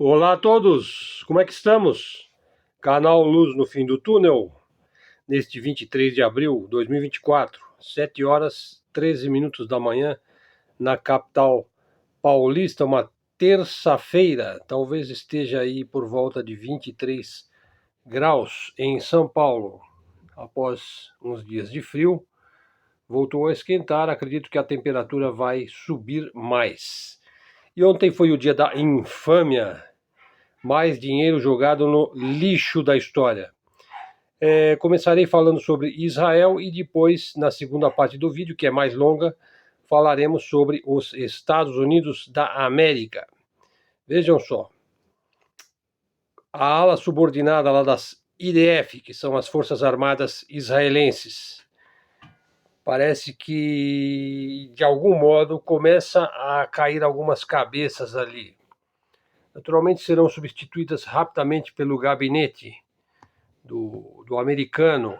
Olá a todos, como é que estamos? Canal Luz no Fim do Túnel, neste 23 de abril de 2024, 7 horas 13 minutos da manhã, na capital paulista, uma terça-feira, talvez esteja aí por volta de 23 graus em São Paulo. Após uns dias de frio, voltou a esquentar, acredito que a temperatura vai subir mais. E ontem foi o dia da infâmia, mais dinheiro jogado no lixo da história. Começarei falando sobre Israel e depois, na segunda parte do vídeo, que é mais longa, falaremos sobre os Estados Unidos da América. Vejam só, a ala subordinada lá das IDF, que são as Forças Armadas Israelenses, parece que, de algum modo, começa a cair algumas cabeças ali. Naturalmente serão substituídas rapidamente pelo gabinete do americano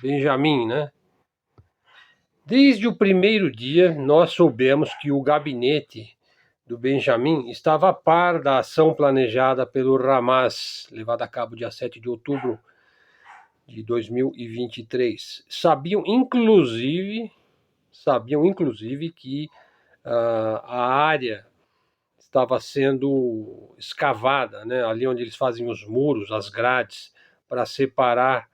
Benjamin, né? Desde o primeiro dia, nós soubemos que o gabinete do Benjamin estava a par da ação planejada pelo Hamas, levada a cabo dia 7 de outubro de 2023. Sabiam, inclusive, que a área estava sendo escavada, né? Ali onde eles fazem os muros, as grades, para separar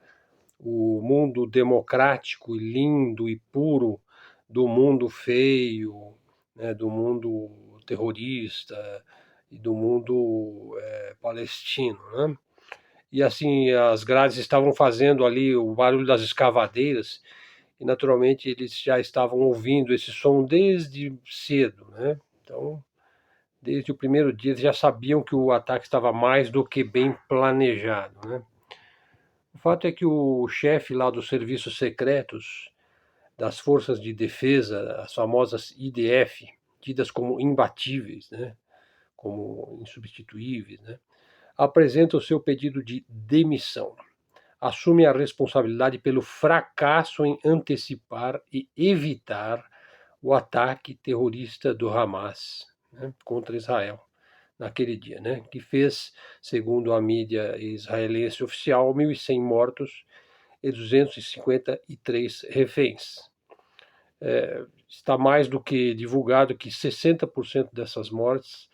o mundo democrático e lindo e puro do mundo feio, né, do mundo terrorista e do mundo palestino, né? E assim, as grades estavam fazendo ali o barulho das escavadeiras e naturalmente eles já estavam ouvindo esse som desde cedo, né? Então, desde o primeiro dia eles já sabiam que o ataque estava mais do que bem planejado, né? O fato é que o chefe lá dos serviços secretos das forças de defesa, as famosas IDF, tidas como imbatíveis, né, como insubstituíveis, né, apresenta o seu pedido de demissão. Assume a responsabilidade pelo fracasso em antecipar e evitar o ataque terrorista do Hamas, né, contra Israel naquele dia, né, que fez, segundo a mídia israelense oficial, 1.100 mortos e 253 reféns. Está mais do que divulgado que 60% dessas mortes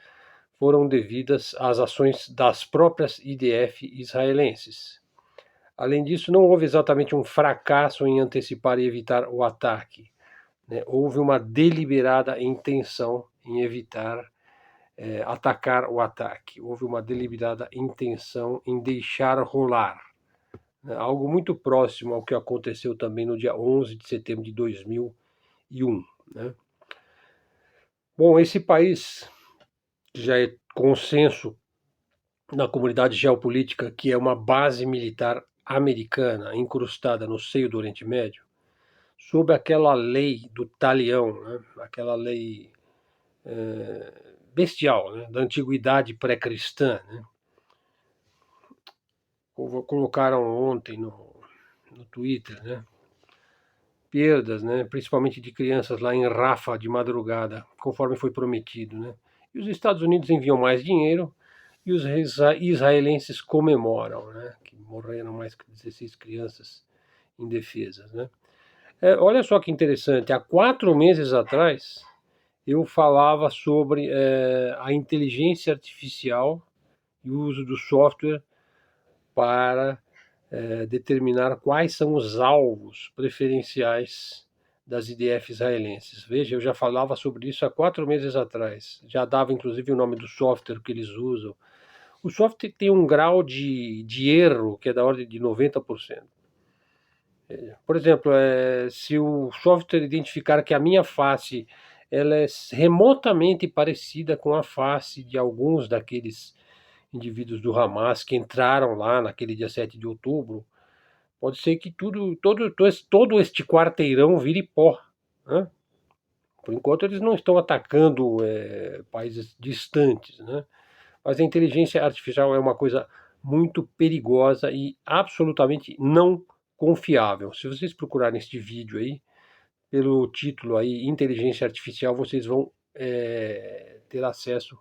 foram devidas às ações das próprias IDF israelenses. Além disso, não houve exatamente um fracasso em antecipar e evitar o ataque, né? Houve uma deliberada intenção em evitar atacar o ataque. Houve uma deliberada intenção em deixar rolar, né? Algo muito próximo ao que aconteceu também no dia 11 de setembro de 2001. Né? Bom, esse país já é consenso na comunidade geopolítica que é uma base militar americana incrustada no seio do Oriente Médio, sob aquela lei do talião, né? Aquela lei bestial, né? Da antiguidade pré-cristã. Né? Colocaram ontem no Twitter, né? Perdas, né? Principalmente de crianças lá em Rafa de madrugada, conforme foi prometido. Né? E os Estados Unidos enviam mais dinheiro e os israelenses comemoram, né? Que morreram mais que 16 crianças indefesas. Né? Olha só que interessante, há 4 meses atrás eu falava sobre a inteligência artificial e o uso do software para determinar quais são os alvos preferenciais das IDF israelenses. Veja, eu já falava sobre isso há 4 meses atrás. Já dava inclusive o nome do software que eles usam. O software tem um grau de erro que é da ordem de 90%. Por exemplo, se o software identificar que a minha face ela é remotamente parecida com a face de alguns daqueles indivíduos do Hamas que entraram lá naquele dia 7 de outubro, pode ser que todo este quarteirão vire pó. Né? Por enquanto eles não estão atacando países distantes, né? Mas a inteligência artificial é uma coisa muito perigosa e absolutamente não confiável. Se vocês procurarem este vídeo aí, pelo título aí, Inteligência Artificial, vocês vão ter acesso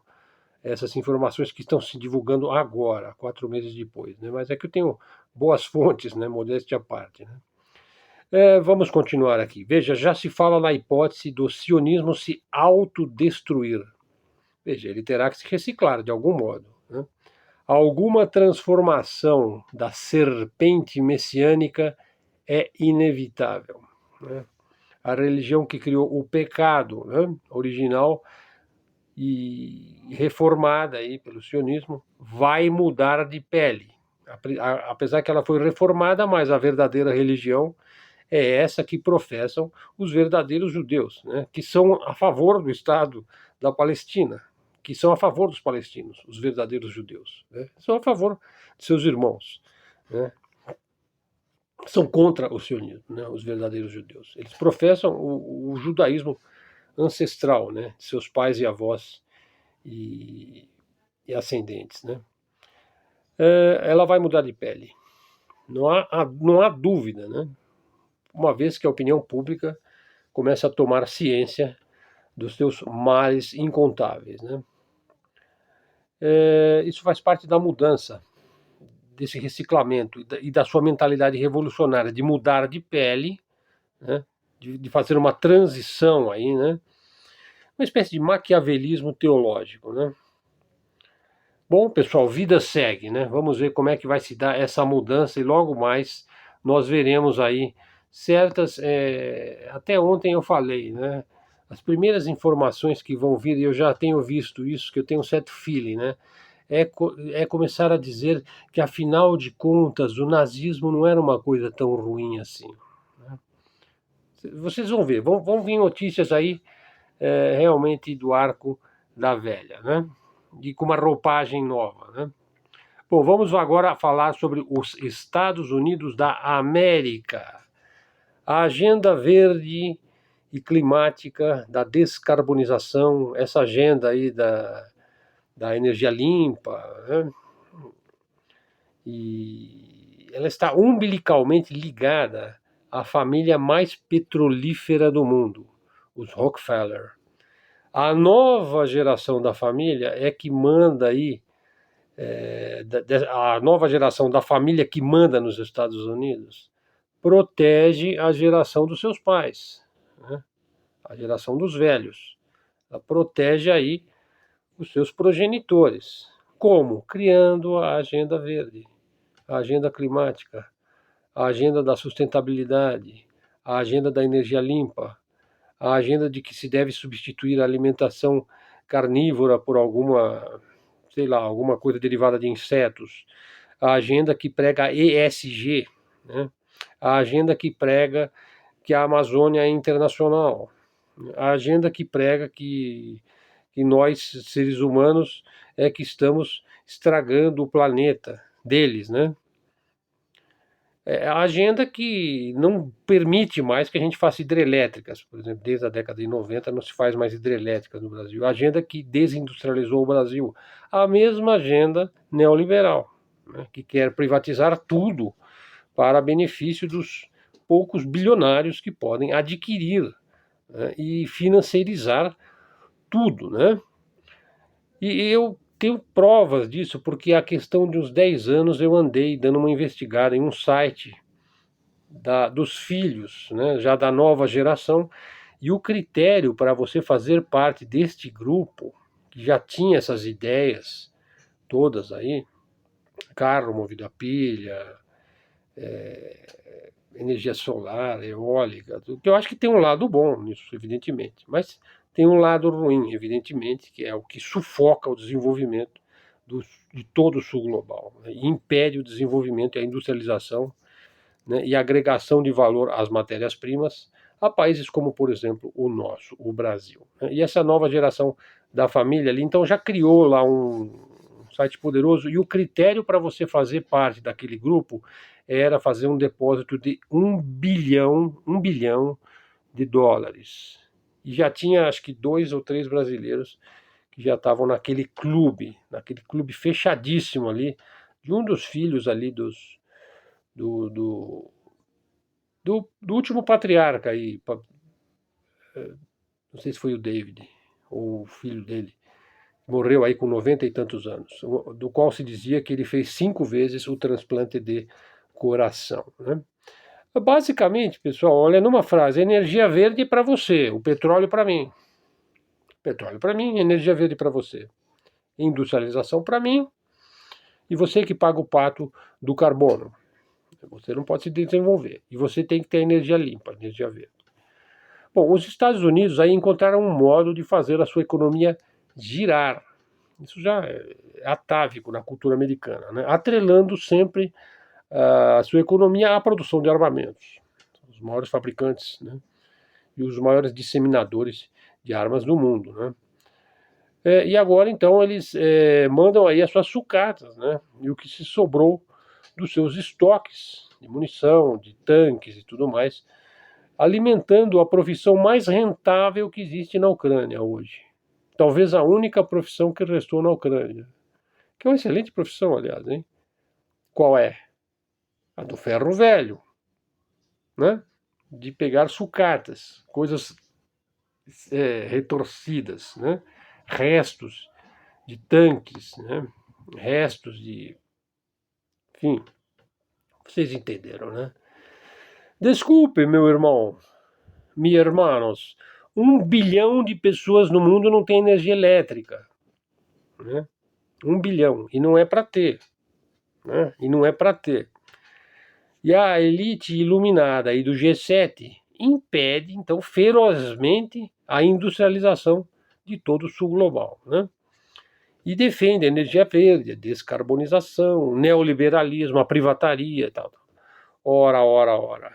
essas informações que estão se divulgando agora, 4 meses depois, né? Mas é que eu tenho boas fontes, né? Modéstia à parte, né? Vamos continuar aqui. Veja, já se fala na hipótese do sionismo se autodestruir. Veja, ele terá que se reciclar de algum modo, né? Alguma transformação da serpente messiânica é inevitável, né? A religião que criou o pecado, né, original e reformada aí pelo sionismo vai mudar de pele. Apesar que ela foi reformada, mas a verdadeira religião é essa que professam os verdadeiros judeus, né, que são a favor do Estado da Palestina, que são a favor dos palestinos, os verdadeiros judeus, né, são a favor de seus irmãos, né, são contra o sionismo, né, os verdadeiros judeus. Eles professam o judaísmo ancestral, né, de seus pais e avós e, e ascendentes, né. Ela vai mudar de pele, não há dúvida, né, uma vez que a opinião pública começa a tomar ciência dos seus males incontáveis, né. Isso faz parte da mudança, desse reciclamento e da sua mentalidade revolucionária de mudar de pele, né, de fazer uma transição aí, né, uma espécie de maquiavelismo teológico, né. Bom, pessoal, vida segue, né? Vamos ver como é que vai se dar essa mudança e logo mais nós veremos aí certas. Até ontem eu falei, né? As primeiras informações que vão vir, e eu já tenho visto isso, que eu tenho um certo feeling, né? É começar a dizer que, afinal de contas, o nazismo não era uma coisa tão ruim assim, né? Vocês vão ver, vão vir notícias aí realmente do arco da velha, né? E com uma roupagem nova, né? Bom, vamos agora falar sobre os Estados Unidos da América. A agenda verde e climática da descarbonização, essa agenda aí da energia limpa, né? E ela está umbilicalmente ligada à família mais petrolífera do mundo, os Rockefeller. A nova geração da família é que manda aí, a nova geração da família que manda nos Estados Unidos protege a geração dos seus pais, né? A geração dos velhos. Ela protege aí os seus progenitores. Como? Criando a agenda verde, a agenda climática, a agenda da sustentabilidade, a agenda da energia limpa, a agenda de que se deve substituir a alimentação carnívora por alguma, sei lá, alguma coisa derivada de insetos, a agenda que prega ESG, né? A agenda que prega que a Amazônia é internacional, a agenda que prega que nós, seres humanos, é que estamos estragando o planeta deles, né? É a agenda que não permite mais que a gente faça hidrelétricas, por exemplo, desde a década de 90 não se faz mais hidrelétricas no Brasil. A agenda que desindustrializou o Brasil. A mesma agenda neoliberal, né, que quer privatizar tudo para benefício dos poucos bilionários que podem adquirir, né, e financiarizar tudo, né? E eu tenho provas disso, porque a questão de uns 10 anos eu andei dando uma investigada em um site dos filhos, né, já da nova geração, e o critério para você fazer parte deste grupo, que já tinha essas ideias todas aí, carro movido a pilha, energia solar, eólica, que eu acho que tem um lado bom nisso, evidentemente, mas tem um lado ruim, evidentemente, que é o que sufoca o desenvolvimento de todo o sul global, né, e impede o desenvolvimento e a industrialização, né, e agregação de valor às matérias-primas a países como, por exemplo, o nosso, o Brasil, né? E essa nova geração da família ali, então, já criou lá um site poderoso, e o critério para você fazer parte daquele grupo era fazer um depósito de um bilhão de dólares. E já tinha, acho que 2 ou 3 brasileiros que já estavam naquele clube fechadíssimo ali, de um dos filhos ali do, do, do último patriarca aí, não sei se foi o David ou o filho dele, morreu aí com 90 e tantos anos, do qual se dizia que ele fez 5 vezes o transplante de coração, né? Basicamente, pessoal, olha numa frase: energia verde para você, o petróleo para mim. Petróleo para mim, energia verde para você. Industrialização para mim, e você que paga o pato do carbono. Você não pode se desenvolver. E você tem que ter energia limpa, energia verde. Bom, os Estados Unidos aí encontraram um modo de fazer a sua economia girar. Isso já é atávico na cultura americana, né? Atrelando sempre a sua economia à produção de armamentos. Os maiores fabricantes, né? E os maiores disseminadores de armas do mundo, né? E agora, então, eles mandam aí as suas sucatas, né? E o que se sobrou dos seus estoques de munição, de tanques e tudo mais, alimentando a profissão mais rentável que existe na Ucrânia hoje. Talvez a única profissão que restou na Ucrânia. Que é uma excelente profissão, aliás, hein? Qual é? A do ferro velho, né? De pegar sucatas, coisas retorcidas, né? Restos de tanques, né? Restos de... Enfim, vocês entenderam, né? Desculpe, meu irmão, meus irmãos, 1 bilhão de pessoas no mundo não tem energia elétrica, né? 1 bilhão, e não é para ter, né? E não é para ter. E a elite iluminada aí do G7 impede, então, ferozmente a industrialização de todo o sul global, né? E defende a energia verde, a descarbonização, o neoliberalismo, a privataria e tal. Ora, ora, ora.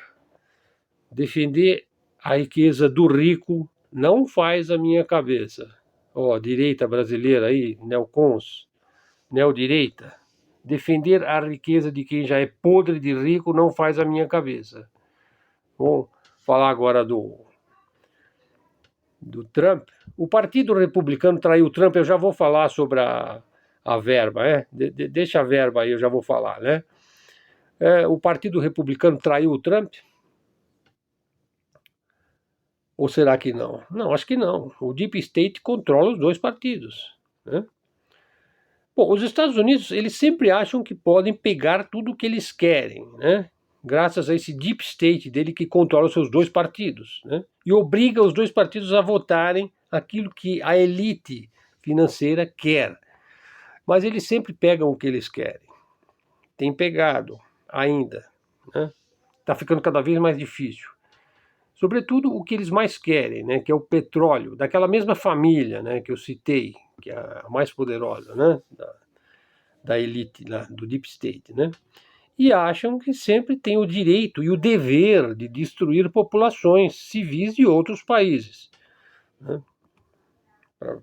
Defender a riqueza do rico não faz a minha cabeça. Ó, direita brasileira aí, neocons, neodireita. Defender a riqueza de quem já é podre de rico não faz a minha cabeça. Vamos falar agora do Trump. O Partido Republicano traiu o Trump, eu já vou falar sobre a verba, né? Deixa a verba aí, eu já vou falar, né? O Partido Republicano traiu o Trump? Ou será que não? Não, acho que não. O Deep State controla os dois partidos, né? Bom, os Estados Unidos, eles sempre acham que podem pegar tudo o que eles querem, né? Graças a esse Deep State dele que controla os seus dois partidos, né? E obriga os dois partidos a votarem aquilo que a elite financeira quer. Mas eles sempre pegam o que eles querem. Tem pegado ainda, né? Está ficando cada vez mais difícil. Sobretudo o que eles mais querem, né, que é o petróleo, daquela mesma família, né, que eu citei, que é a mais poderosa, né, da elite, né, do Deep State, né, e acham que sempre tem o direito e o dever de destruir populações civis de outros países, né,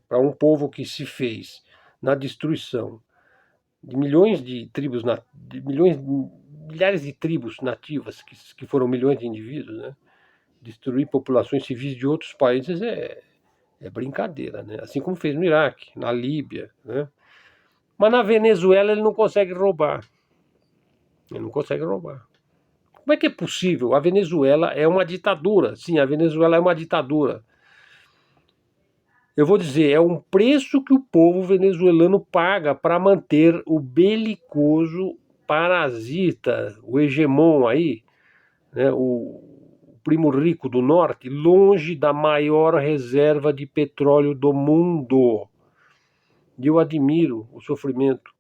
para um povo que se fez na destruição de milhões de tribos, milhares de tribos nativas, que foram milhões de indivíduos, né, destruir populações civis de outros países é brincadeira, né? Assim como fez no Iraque, na Líbia, né? Mas na Venezuela ele não consegue roubar. Ele não consegue roubar. Como é que é possível? A Venezuela é uma ditadura. Sim, a Venezuela é uma ditadura. Eu vou dizer, é um preço que o povo venezuelano paga para manter o belicoso parasita, o hegemon aí, né, o primo rico do norte, longe da maior reserva de petróleo do mundo. E eu admiro o sofrimento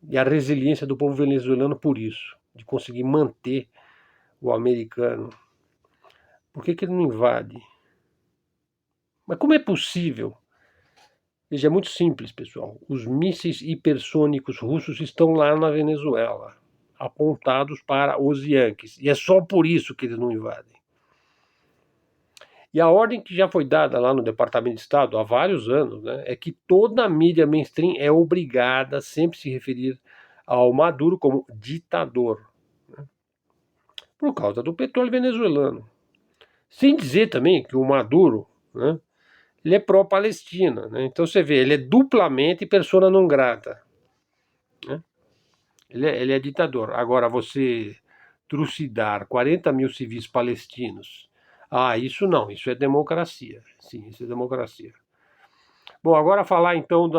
e a resiliência do povo venezuelano por isso, de conseguir manter o americano. Por que ele não invade? Mas como é possível? Veja, é muito simples, pessoal. Os mísseis hipersônicos russos estão lá na Venezuela, apontados para os Yankees. E é só por isso que eles não invadem. E a ordem que já foi dada lá no Departamento de Estado há vários anos, né, é que toda a mídia mainstream é obrigada a sempre se referir ao Maduro como ditador, né, por causa do petróleo venezuelano. Sem dizer também que o Maduro, né, ele é pró-Palestina, né, então você vê, ele é duplamente persona non grata, né, ele é ditador. Agora, você trucidar 40 mil civis palestinos, isso não, isso é democracia. Sim, isso é democracia. Bom, agora falar então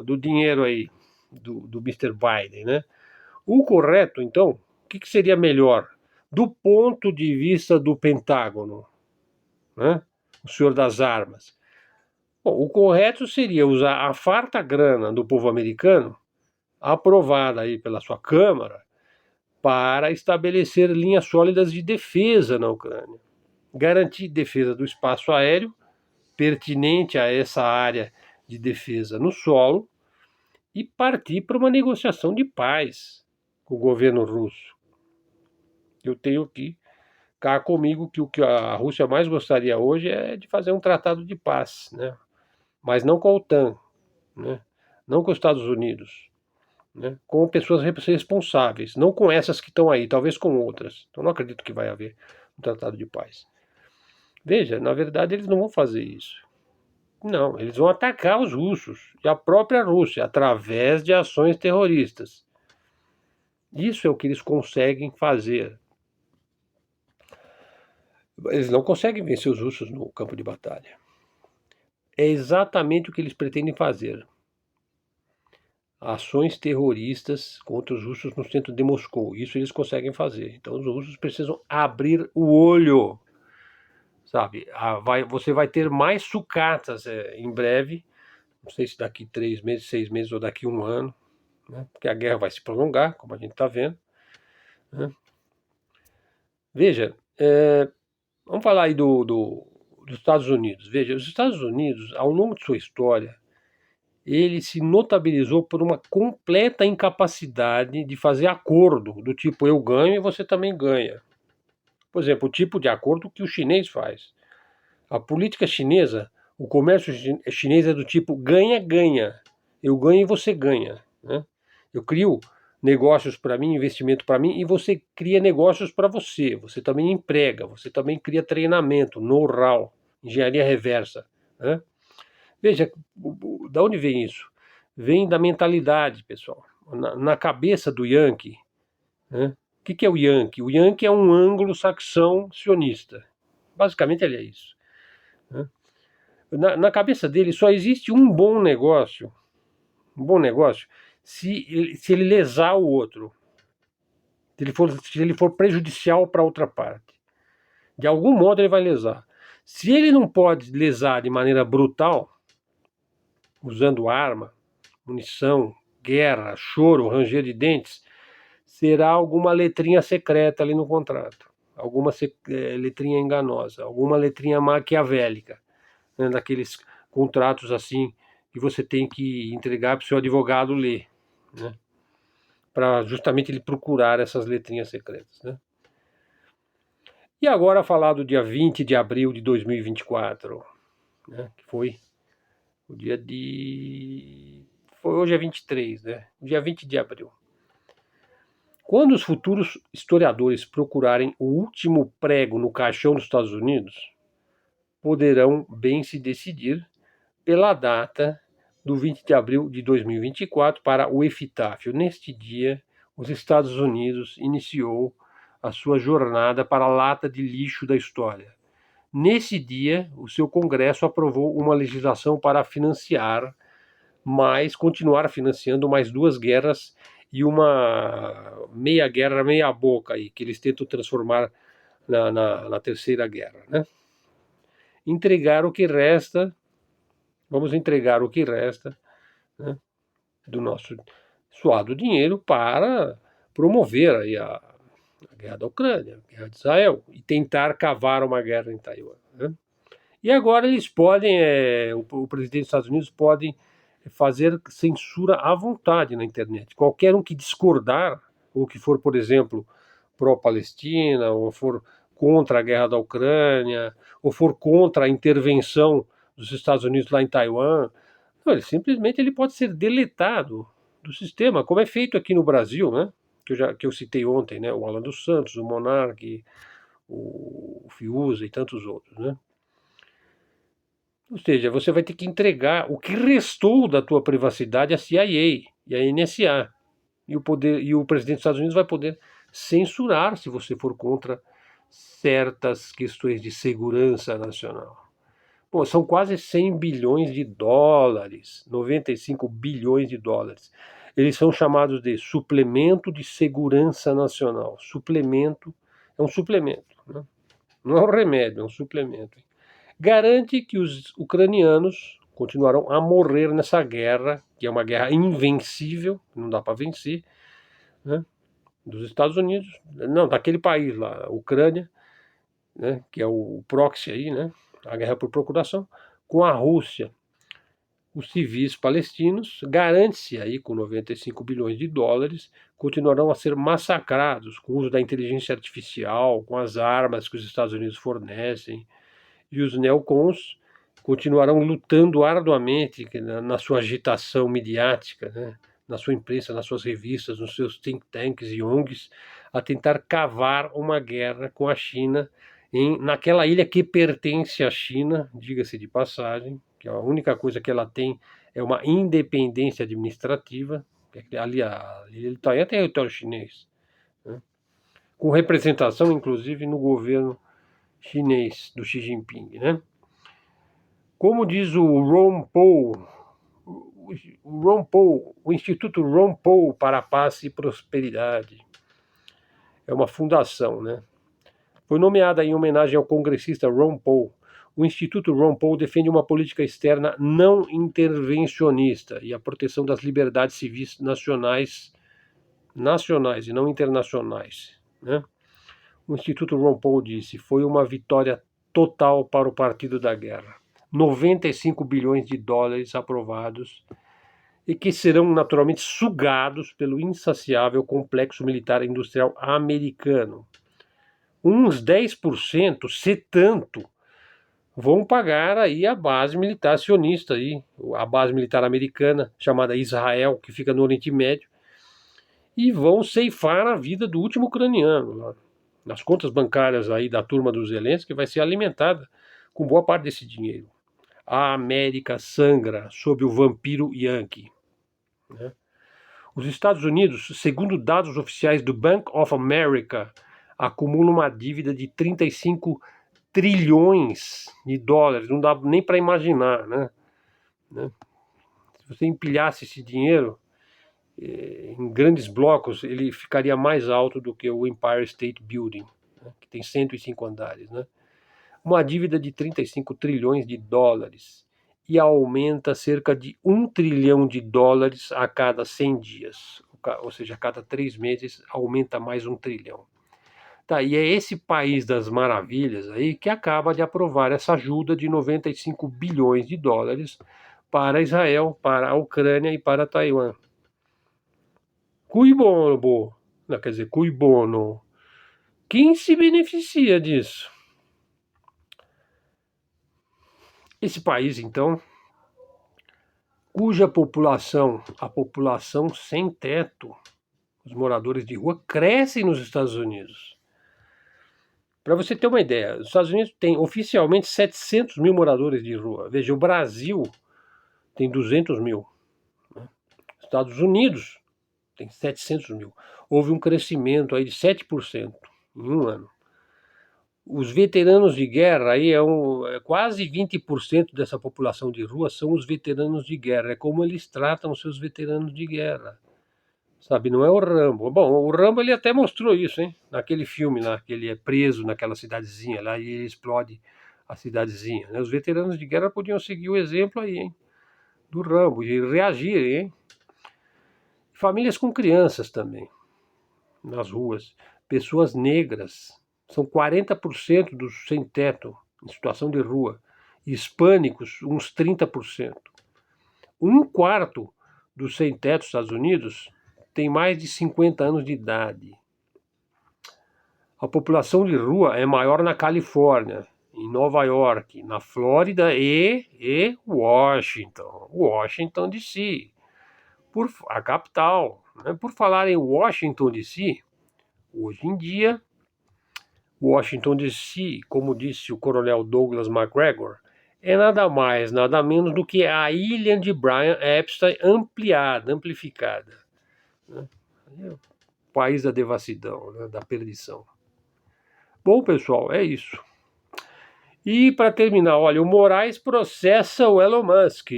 do dinheiro aí, do Mr. Biden, né? O correto, então, o que seria melhor do ponto de vista do Pentágono, né? O senhor das armas. Bom, o correto seria usar a farta grana do povo americano, aprovada aí pela sua Câmara, para estabelecer linhas sólidas de defesa na Ucrânia, garantir defesa do espaço aéreo pertinente a essa área de defesa no solo e partir para uma negociação de paz com o governo russo. Eu tenho aqui cá comigo que o que a Rússia mais gostaria hoje é de fazer um tratado de paz, né? Mas não com a OTAN, né? Não com os Estados Unidos, né? Com pessoas responsáveis, não com essas que estão aí, talvez com outras. Então não acredito que vai haver um tratado de paz. Veja, na verdade eles não vão fazer isso. Não, eles vão atacar os russos e a própria Rússia através de ações terroristas. Isso é o que eles conseguem fazer. Eles não conseguem vencer os russos no campo de batalha. É exatamente o que eles pretendem fazer. Ações terroristas contra os russos no centro de Moscou. Isso eles conseguem fazer. Então os russos precisam abrir o olho. Sabe? Você vai ter mais sucatas em breve. Não sei se daqui 3 meses, 6 meses ou daqui 1 ano. Né? Porque a guerra vai se prolongar, como a gente está vendo. Né? Veja, vamos falar aí dos Estados Unidos. Veja, os Estados Unidos, ao longo de sua história, ele se notabilizou por uma completa incapacidade de fazer acordo, do tipo eu ganho e você também ganha. Por exemplo, o tipo de acordo que o chinês faz. A política chinesa, o comércio chinês é do tipo ganha-ganha. Eu ganho e você ganha. Né? Eu crio negócios para mim, investimento para mim, e você cria negócios para você. Você também emprega, você também cria treinamento, know-how, engenharia reversa. Né? Veja, da onde vem isso? Vem da mentalidade, pessoal. Na cabeça do Yankee, né? O que é o Yankee? O Yankee é um anglo-saxão sionista. Basicamente ele é isso. Né? Na cabeça dele só existe um bom negócio, se ele lesar o outro, se ele for prejudicial para outra parte. De algum modo ele vai lesar. Se ele não pode lesar de maneira brutal, usando arma, munição, guerra, choro, ranger de dentes, será alguma letrinha secreta ali no contrato, alguma letrinha enganosa, alguma letrinha maquiavélica, né, daqueles contratos assim que você tem que entregar para o seu advogado ler, né, para justamente ele procurar essas letrinhas secretas. Né. E agora falar do dia 20 de abril de 2024, né, que foi o dia de... Hoje é 23, né? Dia 20 de abril. Quando os futuros historiadores procurarem o último prego no caixão dos Estados Unidos, poderão bem se decidir pela data do 20 de abril de 2024 para o epitáfio. Neste dia, os Estados Unidos iniciou a sua jornada para a lata de lixo da história. Nesse dia, o seu Congresso aprovou uma legislação para continuar financiando mais 2 guerras e uma meia guerra, meia boca aí, que eles tentam transformar na terceira guerra. Né? Vamos entregar o que resta, né, do nosso suado dinheiro para promover aí a guerra da Ucrânia, a guerra de Israel, e tentar cavar uma guerra em Taiwan. Né? E agora eles podem, o presidente dos Estados Unidos pode fazer censura à vontade na internet. Qualquer um que discordar, ou que for, por exemplo, pró-Palestina, ou for contra a guerra da Ucrânia, ou for contra a intervenção dos Estados Unidos lá em Taiwan, não, ele pode ser deletado do sistema, como é feito aqui no Brasil, né? Que eu citei ontem, né? O Alan dos Santos, o Monark, o Fiuza e tantos outros, né? Ou seja, você vai ter que entregar o que restou da tua privacidade à CIA e à NSA. E o presidente dos Estados Unidos vai poder censurar se você for contra certas questões de segurança nacional. Pô, são quase 100 bilhões de dólares, 95 bilhões de dólares. Eles são chamados de suplemento de segurança nacional. Suplemento é um suplemento, né? Não é um remédio, é um suplemento. Garante que os ucranianos continuarão a morrer nessa guerra, que é uma guerra invencível, não dá para vencer, né? Dos Estados Unidos, não, daquele país lá, a Ucrânia, né, que é o proxy aí, né, a guerra por procuração, com a Rússia. Os civis palestinos, garante-se aí com 95 bilhões de dólares, continuarão a ser massacrados com o uso da inteligência artificial, com as armas que os Estados Unidos fornecem, e os neocons continuarão lutando arduamente na sua agitação midiática, né, na sua imprensa, nas suas revistas, nos seus think tanks e ONGs, a tentar cavar uma guerra com a China naquela ilha que pertence à China, diga-se de passagem, que a única coisa que ela tem é uma independência administrativa, ali a ilha de Taiwan é território chinês, né, com representação inclusive no governo chinês do Xi Jinping, né? Como diz o Ron Paul, o Instituto Ron Paul para a Paz e Prosperidade, é uma fundação, né? Foi nomeada em homenagem ao congressista Ron Paul. O Instituto Ron Paul defende uma política externa não intervencionista e a proteção das liberdades civis nacionais e não internacionais, né? O Instituto Ron Paul disse: foi uma vitória total para o Partido da Guerra. 95 bilhões de dólares aprovados e que serão naturalmente sugados pelo insaciável complexo militar industrial americano. Uns 10%, se tanto, vão pagar aí a base militar sionista, aí, a base militar americana, chamada Israel, que fica no Oriente Médio, e vão ceifar a vida do último ucraniano. Nas contas bancárias aí da turma dos Zelensky, vai ser alimentada com boa parte desse dinheiro. A América sangra sob o vampiro Yankee, né? Os Estados Unidos, segundo dados oficiais do Bank of America, acumulam uma dívida de 35 trilhões de dólares. Não dá nem para imaginar, né? Se você empilhasse esse dinheiro em grandes blocos, ele ficaria mais alto do que o Empire State Building, né, que tem 105 andares, né? Uma dívida de 35 trilhões de dólares e aumenta cerca de 1 trilhão de dólares a cada 100 dias, ou seja, a cada 3 meses aumenta mais 1 trilhão. Tá, e é esse país das maravilhas aí que acaba de aprovar essa ajuda de 95 bilhões de dólares para Israel, para a Ucrânia e para Taiwan. Cui bono, não, quer dizer, cui bono. Quem se beneficia disso? Esse país, então, cuja população, a população sem teto, os moradores de rua, crescem nos Estados Unidos. Para você ter uma ideia, os Estados Unidos têm oficialmente 700 mil moradores de rua. Veja, o Brasil tem 200 mil. Né? Estados Unidos tem 700 mil. Houve um crescimento aí de 7% em um ano. Os veteranos de guerra, aí quase 20% dessa população de rua são os veteranos de guerra. É como eles tratam os seus veteranos de guerra. Sabe, não é o Rambo. Bom, o Rambo ele até mostrou isso, hein? Naquele filme lá, que ele é preso naquela cidadezinha lá e ele explode a cidadezinha, né? Os veteranos de guerra podiam seguir o exemplo aí, hein? Do Rambo e reagirem, hein? Famílias com crianças também, nas ruas. Pessoas negras. São 40% dos sem-teto em situação de rua. Hispânicos, uns 30%. Um quarto dos sem-teto dos Estados Unidos tem mais de 50 anos de idade. A população de rua é maior na Califórnia, em Nova York, na Flórida e Washington. Washington DC, a capital. Né? Por falar em Washington DC, hoje em dia, Washington DC, como disse o coronel Douglas MacGregor, é nada mais, nada menos do que a ilha de Brian Epstein amplificada. Né? É o país da devassidão, né? Da perdição. Bom, pessoal, é isso. E para terminar, olha, o Moraes processa o Elon Musk.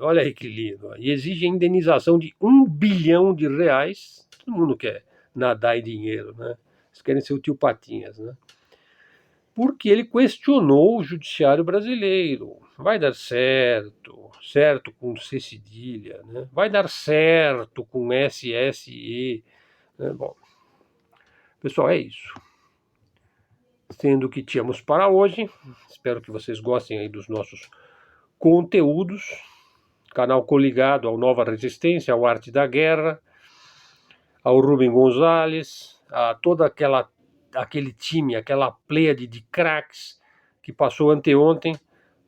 Olha aí que lindo. E exige indenização de R$ 1 bilhão. Todo mundo quer nadar em dinheiro, né? Eles querem ser o tio Patinhas, né? Porque ele questionou o judiciário brasileiro. Vai dar certo, certo com C cedilha, né? Vai dar certo com SSE. Né? Bom, pessoal, é isso. Sendo o que tínhamos para hoje. Espero que vocês gostem aí dos nossos conteúdos. Canal coligado ao Nova Resistência, ao Arte da Guerra, ao Rubem Gonzalez, a toda aquele time, aquela pleiade de craques que passou anteontem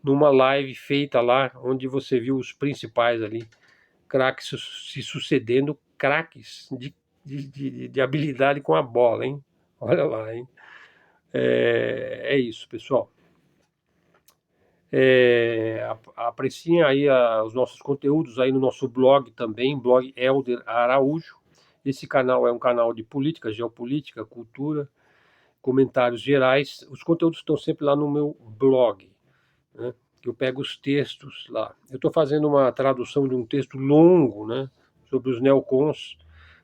numa live feita lá, onde você viu os principais ali, craques se sucedendo, craques de habilidade com a bola, hein? Olha lá, hein? É isso, pessoal. Apreciem aí os nossos conteúdos aí no nosso blog também, blog Helder Araújo. Esse canal é um canal de política, geopolítica, cultura, comentários gerais. Os conteúdos estão sempre lá no meu blog, né? Eu pego os textos lá. Eu estou fazendo uma tradução de um texto longo, né, sobre os neocons.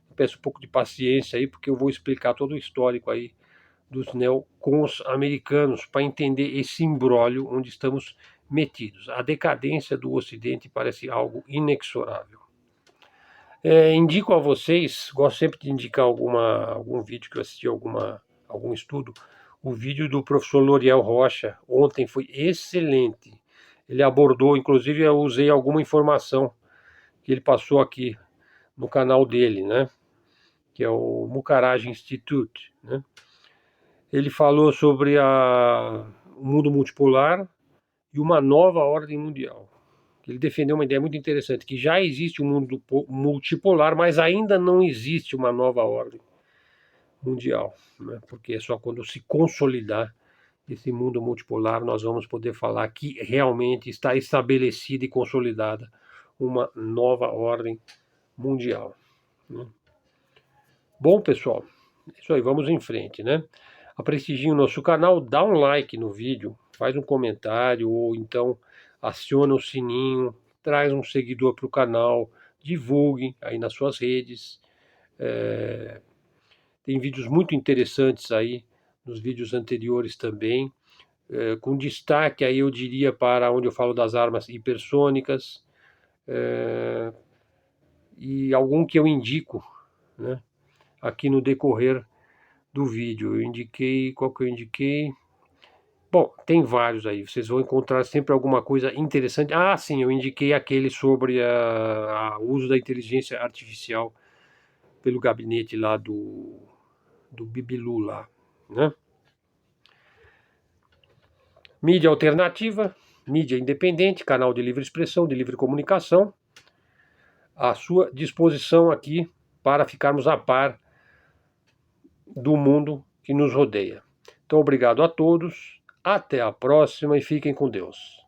Eu peço um pouco de paciência aí, porque eu vou explicar todo o histórico aí dos neocons americanos para entender esse imbróglio onde estamos metidos. A decadência do Ocidente parece algo inexorável. Indico a vocês, gosto sempre de indicar algum vídeo que eu assisti, algum estudo. O vídeo do professor Loriel Rocha ontem foi excelente. Ele abordou, inclusive eu usei alguma informação que ele passou aqui no canal dele, né? Que é o Mukaraj Institute, né? Ele falou sobre o mundo multipolar e uma nova ordem mundial. Ele defendeu uma ideia muito interessante, que já existe um mundo multipolar, mas ainda não existe uma nova ordem mundial, né? Porque é só quando se consolidar esse mundo multipolar nós vamos poder falar que realmente está estabelecida e consolidada uma nova ordem mundial, né? Bom, pessoal, é isso aí, vamos em frente, né? Prestigiem o nosso canal, dá um like no vídeo, faz um comentário ou então aciona o sininho, traz um seguidor para o canal, divulgue aí nas suas redes. Tem vídeos muito interessantes aí, nos vídeos anteriores também, com destaque aí eu diria para onde eu falo das armas hipersônicas, e algum que eu indico, né, aqui no decorrer do vídeo. Eu indiquei, qual que eu indiquei? Bom, tem vários aí, vocês vão encontrar sempre alguma coisa interessante. Ah, sim, eu indiquei aquele sobre o uso da inteligência artificial pelo gabinete lá do Bibilu lá, né? Mídia alternativa, mídia independente, canal de livre expressão, de livre comunicação, à sua disposição aqui para ficarmos a par do mundo que nos rodeia. Então, obrigado a todos, até a próxima e fiquem com Deus.